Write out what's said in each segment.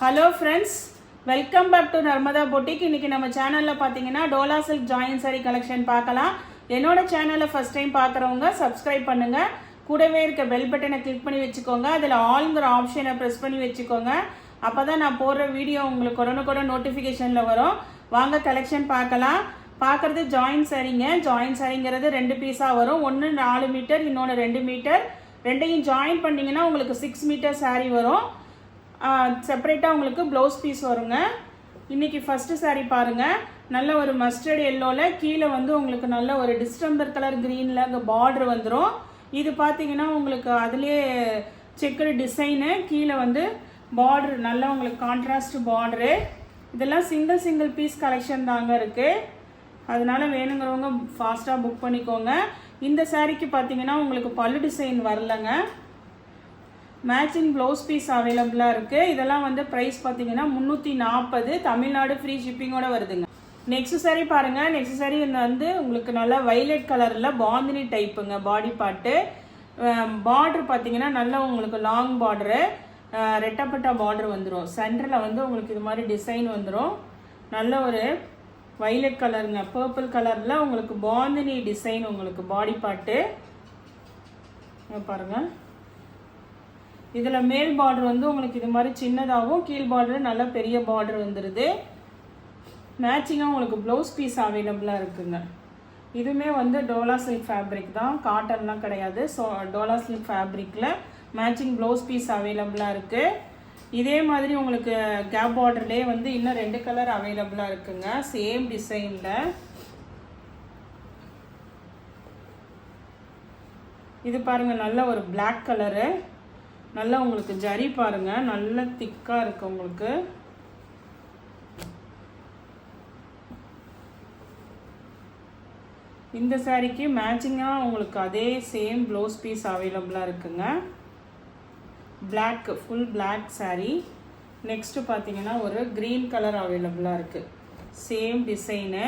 Hello friends, welcome back to Narmada boutique. இன்றைக்கி நம்ம சேனலில் பார்த்தீங்கன்னா டோலா சில்க் ஜாயின் சாரி கலெக்ஷன் பார்க்கலாம். என்னோட சேனலை ஃபஸ்ட் டைம் பார்க்குறவங்க சப்ஸ்கிரைப் பண்ணுங்கள். கூடவே இருக்க பெல் பட்டனை கிளிக் பண்ணி வச்சுக்கோங்க. அதில் ஆல்ங்கிற ஆப்ஷனை ப்ரெஸ் பண்ணி வச்சுக்கோங்க. அப்போ தான் நான் போடுற வீடியோ உங்களுக்கு உடனுக்குடன் நோட்டிஃபிகேஷனில் வரும். வாங்க கலெக்ஷன் பார்க்கலாம். பார்க்குறது ஜாயின் சாரிங்க. ஜாயின் சாரிங்கிறது 2 பீஸாக வரும். ஒன்று 4 மீட்டர், இன்னொன்று 2 மீட்டர். ரெண்டையும் ஜாயின் பண்ணிங்கன்னா உங்களுக்கு 6 மீட்டர் சாரி வரும். செப்பரேட்டாக உங்களுக்கு ப்ளவுஸ் பீஸ் வருங்க. இன்றைக்கி ஃபஸ்ட்டு சாரீ பாருங்கள். நல்ல ஒரு மஸ்டர்ட் எல்லோவில் கீழே வந்து உங்களுக்கு நல்ல ஒரு டிஸ்டம்பர் கலர் க்ரீனில் அங்கே பார்ட்ரு வந்துடும். இது பார்த்தீங்கன்னா உங்களுக்கு அதுலேயே செக்குடு டிசைனு, கீழே வந்து பார்ட்ரு நல்லா உங்களுக்கு கான்ட்ராஸ்ட் பார்ட்ரு. இதெல்லாம் சிங்கிள் பீஸ் கலெக்ஷன் தாங்க இருக்குது. அதனால வேணுங்கிறவங்க ஃபாஸ்ட்டாக புக் பண்ணிக்கோங்க. இந்த சாரீக்கு பார்த்தீங்கன்னா உங்களுக்கு பல்லு டிசைன் வரலங்க. மேட்சிங் ப்ளவுஸ் பீஸ் அவைலபிளாக இருக்குது. இதெல்லாம் வந்து ப்ரைஸ் பார்த்தீங்கன்னா 340, தமிழ்நாடு ஃப்ரீ ஷிப்பிங்கோட வருதுங்க. நெக்ஸ்ட் சாரீ பாருங்கள். நெக்ஸ்ட் சாரீ வந்து உங்களுக்கு நல்லா வைலட் கலரில் பாந்தினி டைப்புங்க. பாடி பார்ட்டு பார்ட்ரு பார்த்தீங்கன்னா நல்லா உங்களுக்கு லாங் பார்டரு, ரெட்டப்பட்டா பார்டர் வந்துடும். சென்டரில் வந்து உங்களுக்கு இது மாதிரி டிசைன் வந்துடும். நல்ல ஒரு வைலட் கலருங்க. பர்பிள் கலரில் உங்களுக்கு பாந்தினி டிசைன் உங்களுக்கு பாடி பார்ட்டு பாருங்கள். இதில் மேல் பார்டர் வந்து உங்களுக்கு இது மாதிரி சின்னதாகவும், கீழ் பார்டர் நல்ல பெரிய பார்டர் வந்துடுது. மேட்சிங்காக உங்களுக்கு ப்ளவுஸ் பீஸ் அவைலபிளாக இருக்குங்க. இதுவுமே வந்து டோலா சில்க் ஃபேப்ரிக் தான், காட்டன்லாம் கிடையாது. ஸோ டோலா சில்க் ஃபேப்ரிக்கில் மேட்சிங் ப்ளவுஸ் பீஸ் அவைலபிளாக இருக்குது. இதே மாதிரி உங்களுக்கு கேப் பார்டர்லேயே வந்து இன்னும் 2 கலர் அவைலபிளாக இருக்குங்க, சேம் டிசைனில். இது பாருங்கள், நல்ல ஒரு பிளாக் கலரு. நல்லா உங்களுக்கு ஜரி பாருங்க, நல்ல திக்காக இருக்கு உங்களுக்கு. இந்த சாரிக்கு மேட்சிங்காக உங்களுக்கு அதே சேம் ப்ளவுஸ் பீஸ் அவைலபிளாக இருக்குங்க. Black, full black sari. Next பார்த்தீங்கன்னா ஒரு க்ரீன் கலர் அவைலபிளாக இருக்குது, சேம் டிசைனு.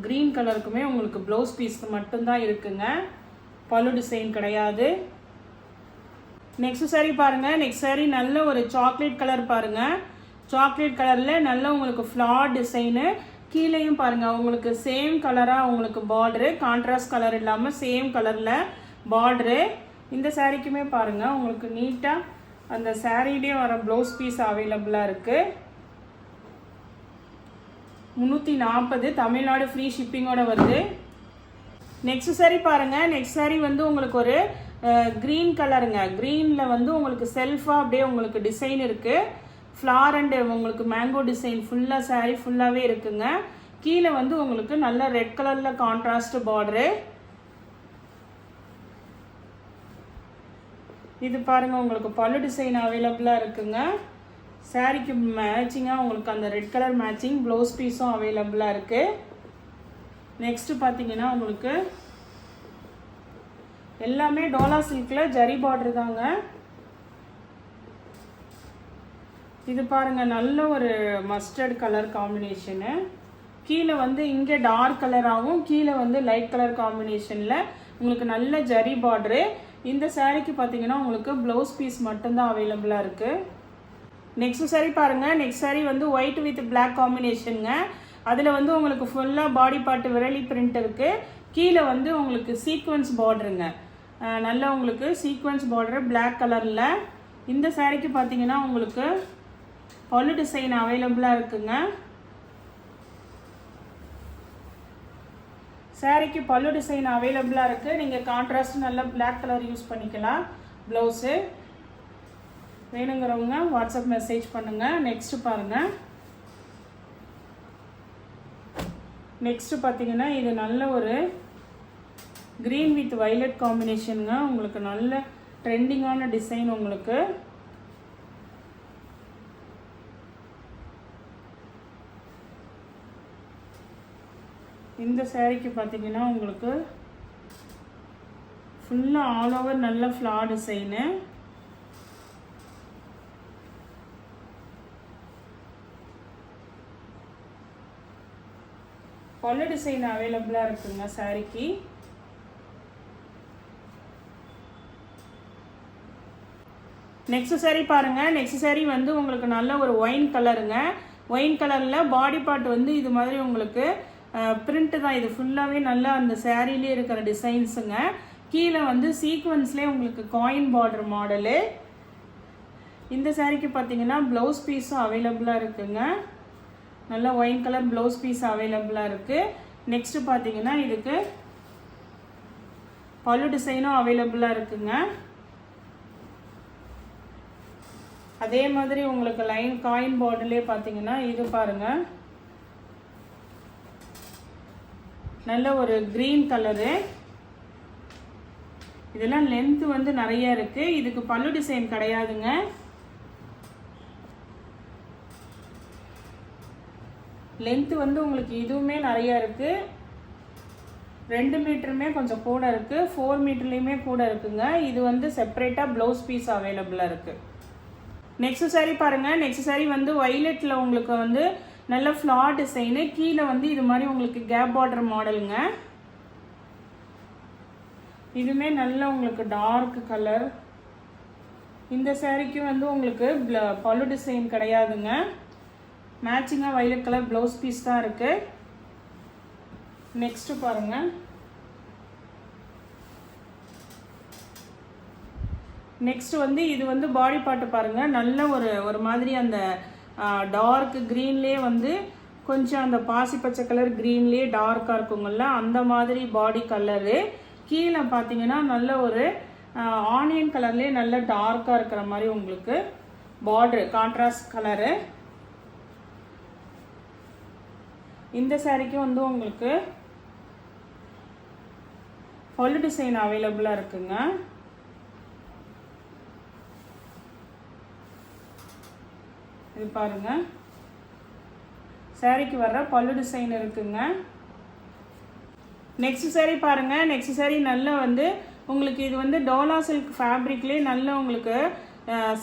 க்ரீன் கலருக்குமே உங்களுக்கு ப்ளவுஸ் பீஸ் மட்டும்தான் இருக்குங்க, பல்லு டிசைன் கிடையாது. நெக்ஸ்ட் சாரீ பாருங்கள். நெக்ஸ்ட் சாரீ நல்ல ஒரு சாக்லேட் கலர் பாருங்கள். சாக்லேட் கலரில் நல்ல உங்களுக்கு ஃப்ளார் டிசைனு. கீழேயும் பாருங்கள் உங்களுக்கு சேம் கலராக உங்களுக்கு பார்டரு, கான்ட்ராஸ்ட் கலர் இல்லாமல் சேம் கலரில் பார்டரு. இந்த சாரீக்குமே பாருங்கள் உங்களுக்கு நீட்டாக அந்த சாரீலேயே வர ப்ளவுஸ் பீஸ் அவைலபிளாக இருக்குது. 340, தமிழ்நாடு ஃப்ரீ ஷிப்பிங்கோட வருது. நெக்ஸ்ட் சாரீ பாருங்கள். நெக்ஸ்ட் சாரீ வந்து உங்களுக்கு ஒரு க்ரீன் கலருங்க. க்ரீனில் வந்து உங்களுக்கு செல்ஃபாக அப்படியே உங்களுக்கு டிசைன் இருக்குது. ஃப்ளார் அண்டு உங்களுக்கு மேங்கோ டிசைன் ஃபுல்லாக சாரீ ஃபுல்லாகவே இருக்குங்க. கீழே வந்து உங்களுக்கு நல்ல ரெட் கலரில் கான்ட்ராஸ்ட் பார்டரு. இது பாருங்கள் உங்களுக்கு பல்லு டிசைன் அவைலபிளாக இருக்குங்க. சாரீக்கு மேட்சிங்காக உங்களுக்கு அந்த ரெட் கலர் மேட்சிங் ப்ளவுஸ் பீஸும் அவைலபிளாக இருக்குது. நெக்ஸ்ட்டு பார்த்தீங்கன்னா உங்களுக்கு எல்லாமே டோலா சில்கில் ஜரி பார்டர் தாங்க. இது பாருங்கள் நல்ல ஒரு மஸ்டர்ட் கலர் காம்பினேஷனு. கீழே வந்து இங்கே டார்க் கலராகவும் கீழே வந்து லைட் கலர் காம்பினேஷனில் உங்களுக்கு நல்ல ஜரி பார்டரு. இந்த சாரீக்கு பார்த்தீங்கன்னா உங்களுக்கு ப்ளவுஸ் பீஸ் மட்டும்தான் அவைலபிளாக இருக்குது. நெக்ஸ்ட் சாரீ பாருங்கள். நெக்ஸ்ட் சாரீ வந்து ஒயிட் வித் பிளாக் காம்பினேஷனுங்க. அதில் வந்து உங்களுக்கு ஃபுல்லாக பாடி பார்ட்டு விரலி பிரிண்ட் இருக்குது. கீழே வந்து உங்களுக்கு சீக்வன்ஸ் பார்டருங்க. நல்லா உங்களுக்கு சீக்வன்ஸ் பார்டரு பிளாக் கலரில். இந்த சாரீக்கு பார்த்தீங்கன்னா உங்களுக்கு பல்லு டிசைன் அவைலபிளாக இருக்குங்க. சாரீக்கு பல்லு டிசைன் அவைலபிளாக இருக்குது. நீங்கள் கான்ட்ராஸ்ட் நல்லா பிளாக் கலர் யூஸ் பண்ணிக்கலாம். ப்ளவுஸு வேணுங்கிறவங்க வாட்ஸ்அப் மெசேஜ் பண்ணுங்கள். நெக்ஸ்ட்டு பாருங்கள். நெக்ஸ்ட்டு பார்த்தீங்கன்னா இது நல்ல ஒரு க்ரீன் வித் வைலட் காம்பினேஷனுங்க. உங்களுக்கு நல்ல ட்ரெண்டிங்கான டிசைன் உங்களுக்கு. இந்த சாரீக்கு பார்த்தீங்கன்னா உங்களுக்கு ஃபுல்லாக ஆல் ஓவர் நல்ல ஃப்ளார் டிசைனு. பல்லு டிசைன் அவைலபிளாக இருக்குங்க சாரீக்கு. நெக்ஸ்ட் saree பாருங்க. நெக்ஸ்ட் saree வந்து உங்களுக்கு நல்ல ஒரு ஒயின் கலருங்க. ஒயின் கலரில் பாடி பார்ட் வந்து இது மாதிரி உங்களுக்கு பிரிண்ட் தான். இது ஃபுல்லாகவே நல்லா அந்த சாரீலே இருக்கிற டிசைன்ஸுங்க. கீழே வந்து சீக்வன்ஸ்லேயே உங்களுக்கு காயின் பார்டர் மாடலு. இந்த சாரீக்கு பார்த்தீங்கன்னா ப்ளவுஸ் பீஸும் அவைலபிளாக இருக்குங்க. நல்ல ஒயின் கலர் ப்ளவுஸ் பீஸ் அவைலபிளாக இருக்குது. நெக்ஸ்ட் பார்த்தீங்கன்னா இதுக்கு பல்லு டிசைனும் அவைலபிளாக இருக்குங்க. அதே மாதிரி உங்களுக்கு லைன் காயின் பார்டர்லேயே பார்த்தீங்கன்னா இது பாருங்க, நல்ல ஒரு கிரீன் கலரு. இதெல்லாம் லென்த் வந்து நிறைய இருக்கு. இதுக்கு பல்லு டிசைன் கிடையாதுங்க. லென்த் வந்து உங்களுக்கு இதுவுமே நிறைய இருக்கு. 2 மீட்டருமே கொஞ்சம் கூட இருக்கு, 4 மீட்டர்லயுமே கூட இருக்குங்க. இது வந்து செப்பரேட்டா ப்ளவுஸ் பீஸ் அவைலபிளா இருக்கு. நெக்ஸ்ட் saree பாருங்க. நெக்ஸ்ட் saree வந்து வயலட்ல உங்களுக்கு வந்து நல்ல ஃப்ளார் டிசைனு. கீழே வந்து இது மாதிரி உங்களுக்கு கேப் பார்டர் மாடலுங்க. இதுமே நல்ல உங்களுக்கு டார்க் கலர். இந்த சாரீக்கு வந்து உங்களுக்கு பல்லு டிசைன் கிடையாதுங்க. மேட்சிங்காக வயலட் கலர் ப்ளவுஸ் பீஸ் தான் இருக்கு. நெக்ஸ்ட் பாருங்க. நெக்ஸ்ட் வந்து இது வந்து பாடி பார்ட் பாருங்க. நல்ல ஒரு மாதிரி அந்த டார்க் க்ரீன்லேயே வந்து கொஞ்சம் அந்த பாசி பச்சை கலர் க்ரீன்லேயே டார்க்காக இருக்குங்கள்ல, அந்த மாதிரி பாடி கலரு. கீழே பார்த்தீங்கன்னா நல்ல ஒரு ஆனியன் கலர்லேயே நல்ல டார்க்காக இருக்கிற மாதிரி உங்களுக்கு பார்டர் கான்ட்ராஸ்ட் கலரு. இந்த சாரீக்கும் வந்து உங்களுக்கு பல்லு டிசைன் அவைலபிளாக இருக்குங்க. இது பாருங்க, சாரீக்கு வர்ற பல்லு டிசைன் இருக்குங்க. நெக்ஸ்ட் saree பாருங்க. நெக்ஸ்ட் saree நல்ல வந்து உங்களுக்கு இது வந்து டோலா சில்க் ஃபேப்ரிக்லேயே நல்ல உங்களுக்கு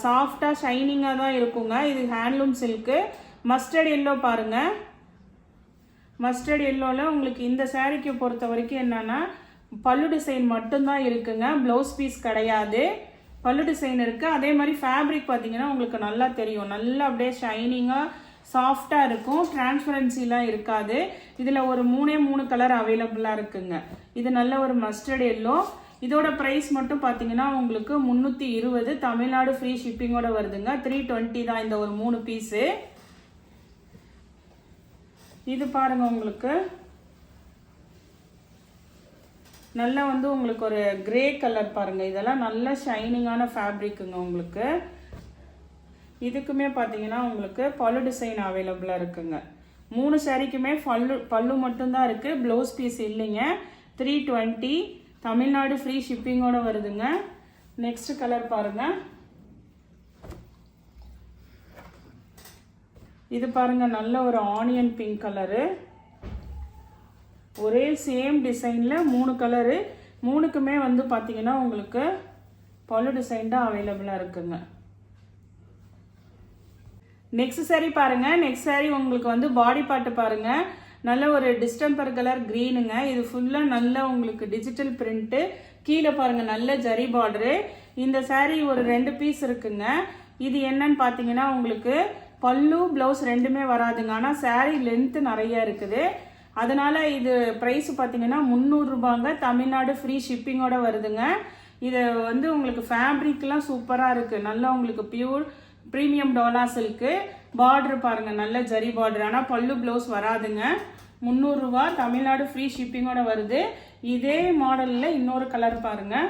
சாஃப்டாக ஷைனிங்காக தான் இருக்குங்க. இது ஹேண்ட்லூம் சில்க்கு. மஸ்டர்ட் எல்லோ பாருங்க. மஸ்டர்ட் எல்லோவில் உங்களுக்கு இந்த சாரீக்கு பொறுத்த வரைக்கும் என்னன்னா பல்லு டிசைன் மட்டும்தான் இருக்குங்க. ப்ளவுஸ் பீஸ் கிடையாது. பல்லு டிசைன் இருக்குது. அதே மாதிரி ஃபேப்ரிக் பார்த்தீங்கன்னா உங்களுக்கு நல்லா தெரியும். நல்லா அப்படியே ஷைனிங்காக சாஃப்டாக இருக்கும். டிரான்ஸ்பரன்சிலாம் இருக்காது. இதில் ஒரு 3 கலர் அவைலபிளாக இருக்குங்க. இது நல்ல ஒரு மஸ்டர்ட் எல்லோ. இதோட ப்ரைஸ் மட்டும் பார்த்தீங்கன்னா உங்களுக்கு 320. தமிழ்நாடு ஃப்ரீ ஷிப்பிங்கோட வருதுங்க. 320 தான் இந்த ஒரு 3 பீஸு. இது பாருங்க, உங்களுக்கு நல்லா வந்து உங்களுக்கு ஒரு கிரே கலர் பாருங்க. இதெல்லாம் நல்ல ஷைனிங்கான ஃபேப்ரிக்குங்க. உங்களுக்கு இதுக்குமே பார்த்தீங்கன்னா உங்களுக்கு பல்லு டிசைன் அவைலபிளாக இருக்குங்க. 3 சாரீக்குமே பல்லு மட்டும்தான் இருக்குது, ப்ளவுஸ் பீஸ் இல்லைங்க. 320 தமிழ்நாடு ஃப்ரீ ஷிப்பிங்கோட வருதுங்க. நெக்ஸ்ட் கலர் பாருங்க. இது பாருங்க, நல்ல ஒரு ஆனியன் பிங்க் கலரு. ஒரே சேம் டிசைனில் 3 கலரு. 3க்குமே வந்து பார்த்தீங்கன்னா உங்களுக்கு பல்லு டிசைன் தான் அவைலபிளாக இருக்குங்க. நெக்ஸ்ட் saree பாருங்க. நெக்ஸ்ட் saree உங்களுக்கு வந்து பாடி பார்ட்டு பாருங்க. நல்ல ஒரு டிஸ்டம்பர் கலர் க்ரீனுங்க. இது ஃபுல்லாக நல்ல உங்களுக்கு டிஜிட்டல் பிரிண்ட்டு. கீழே பாருங்க நல்ல ஜரி பார்டரு. இந்த saree ஒரு 2 பீஸ் இருக்குங்க. இது என்னன்னு பார்த்தீங்கன்னா உங்களுக்கு பல்லு ப்ளவுஸ் ரெண்டுமே வராதுங்க. ஆனால் saree லென்த்து நிறைய இருக்குது. அதனால இது ப்ரைஸ் பார்த்தீங்கன்னா 300 ரூபாங்க. தமிழ்நாடு ஃப்ரீ ஷிப்பிங்கோட வருதுங்க. இது வந்து உங்களுக்கு ஃபேப்ரிக்லாம் சூப்பராக இருக்குது. நல்லா உங்களுக்கு pure premium Dola silk. Border பாருங்கள், நல்ல ஜரி பார்டர். ஆனால் பல்லு ப்ளவுஸ் வராதுங்க. 300 ரூபா. தமிழ்நாடு ஃப்ரீ ஷிப்பிங்கோட வருது. இதே மாடலில் இன்னொரு கலர் பாருங்கள்.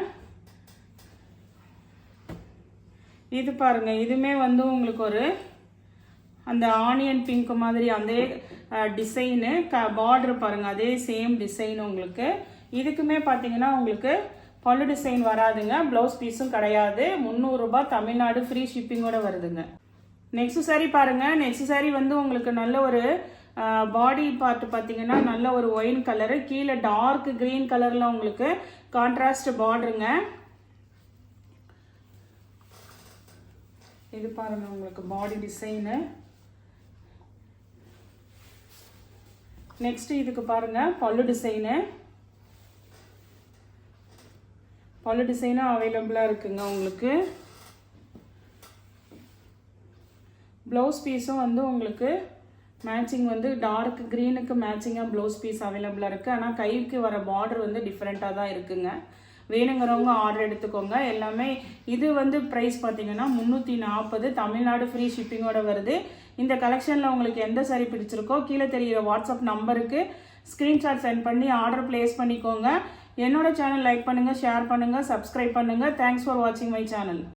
இது பாருங்கள், இதுவுமே வந்து உங்களுக்கு ஒரு அந்த ஆனியன் பிங்க் மாதிரி அதே டிசைனு. பார்டர் பாருங்கள், அதே சேம் டிசைன் உங்களுக்கு. இதுக்குமே பார்த்தீங்கன்னா உங்களுக்கு பல்லு டிசைன் வராதுங்க, ப்ளவுஸ் பீஸும் கிடையாது. 300 ரூபாய். தமிழ்நாடு ஃப்ரீ ஷிப்பிங்கோட வருதுங்க. நெக்ஸ்ட் saree பாருங்க. நெக்ஸ்ட் saree வந்து உங்களுக்கு நல்ல ஒரு பாடி பார்ட் பார்த்தீங்கன்னா நல்ல ஒரு ஒயின் கலரு. கீழே டார்க் கிரீன் கலரில் உங்களுக்கு கான்ட்ராஸ்ட் பார்டருங்க. இது பாருங்க, உங்களுக்கு பாடி டிசைனு. நெக்ஸ்ட் இதுக்கு பாருங்க பல்லு டிசைனு. பல்லு டிசைனும் அவைலபிளாக இருக்குங்க உங்களுக்கு. ப்ளவுஸ் பீஸும் வந்து உங்களுக்கு மேட்சிங் வந்து டார்க் க்ரீனுக்கு மேட்சிங்காக ப்ளவுஸ் பீஸ் அவைலபிளாக இருக்குது. ஆனால் கைக்கு வர பார்டர் வந்து டிஃப்ரெண்ட்டாக தான் இருக்குங்க. வேணுங்கிறவங்க ஆர்டர் எடுத்துக்கோங்க. எல்லாமே இது வந்து ப்ரைஸ் பார்த்தீங்கன்னா 340, தமிழ்நாடு ஃப்ரீ ஷிப்பிங்கோட வருது. இந்த கலெக்ஷனில் உங்களுக்கு எந்த சாரி பிடிச்சிருக்கோ கீழே தெரிகிற வாட்ஸ்அப் நம்பருக்கு ஸ்க்ரீன்ஷாட் சென்ட் பண்ணி ஆர்டர் ப்ளேஸ் பண்ணிக்கோங்க. என்னோட சேனல் லைக் பண்ணுங்கள், ஷேர் பண்ணுங்கள், சப்ஸ்கிரைப் பண்ணுங்கள். தேங்க்ஸ் ஃபார் வாட்சிங் மை சேனல்.